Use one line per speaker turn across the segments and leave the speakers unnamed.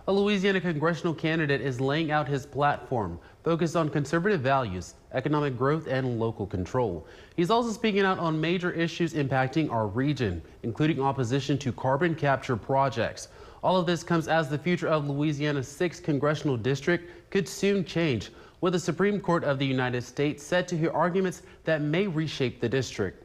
A Louisiana congressional candidate is laying out his platform, focused on conservative values, economic growth, and local control. He's also speaking out on major issues impacting our region, including opposition to carbon capture projects. All of this comes as the future of Louisiana's 6th congressional district could soon change, with the Supreme Court of the United States set to hear arguments that may reshape the district.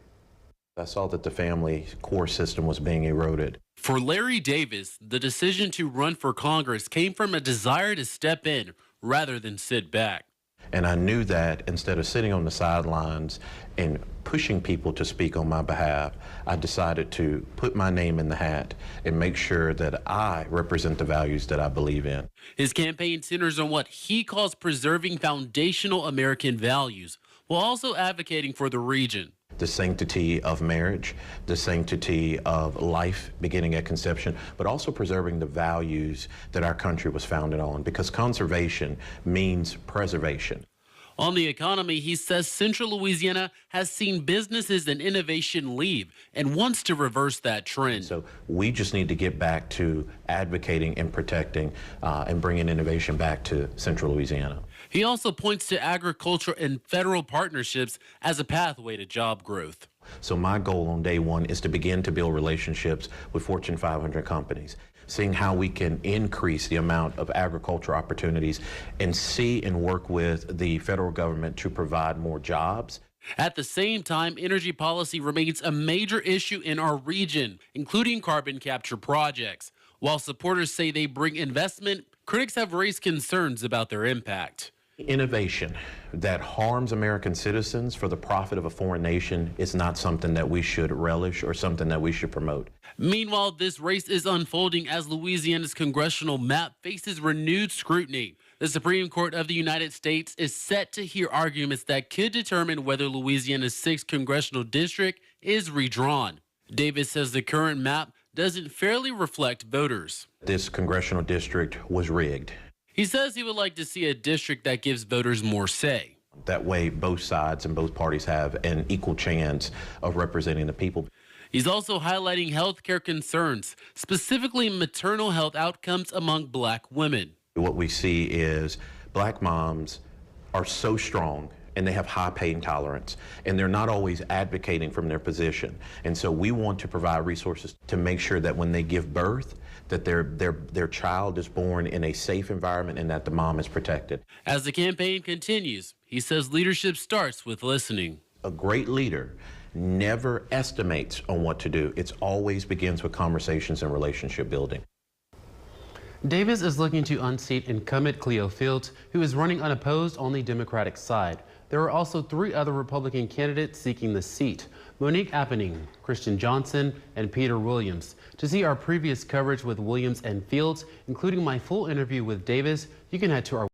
I saw that the family core system was being eroded.
For Larry Davis, the decision to run for Congress came from a desire to step in rather than sit back.
And I knew that instead of sitting on the sidelines and pushing people to speak on my behalf, I decided to put my name in the hat and make sure that I represent the values that I believe in.
His campaign centers on what he calls preserving foundational American values, while also advocating for the region.
The sanctity of marriage, the sanctity of life beginning at conception, but also preserving the values that our country was founded on, because conservation means preservation.
On the economy, he says Central Louisiana has seen businesses and innovation leave and wants to reverse that trend.
So we just need to get back to advocating and protecting and bringing innovation back to Central Louisiana.
He also points to agriculture and federal partnerships as a pathway to job growth.
So my goal on day one is to begin to build relationships with Fortune 500 companies, seeing how we can increase the amount of agriculture opportunities and see and work with the federal government to provide more jobs.
At the same time, energy policy remains a major issue in our region, including carbon capture projects. While supporters say they bring investment, critics have raised concerns about their impact.
Innovation that harms American citizens for the profit of a foreign nation is not something that we should relish or something that we should promote.
Meanwhile, this race is unfolding as Louisiana's congressional map faces renewed scrutiny. The Supreme Court of the United States is set to hear arguments that could determine whether Louisiana's 6th congressional district is redrawn. Davis says the current map doesn't fairly reflect voters.
This congressional district was rigged.
He says he would like to see a district that gives voters more say.
That way, both sides and both parties have an equal chance of representing the people.
He's also highlighting health care concerns, specifically maternal health outcomes among black women.
What we see is black moms are so strong and they have high pain tolerance, and they're not always advocating from their position. And so we want to provide resources to make sure that when they give birth, that their child is born in a safe environment and that the mom is protected.
As the campaign continues, he says leadership starts with listening.
A great leader never estimates on what to do. It always begins with conversations and relationship building.
Davis is looking to unseat incumbent Cleo Fields, who is running unopposed on the Democratic side. There are also 3 other Republican candidates seeking the seat: Monique Appening, Christian Johnson, and Peter Williams. To see our previous coverage with Williams and Fields, including my full interview with Davis, you can head to our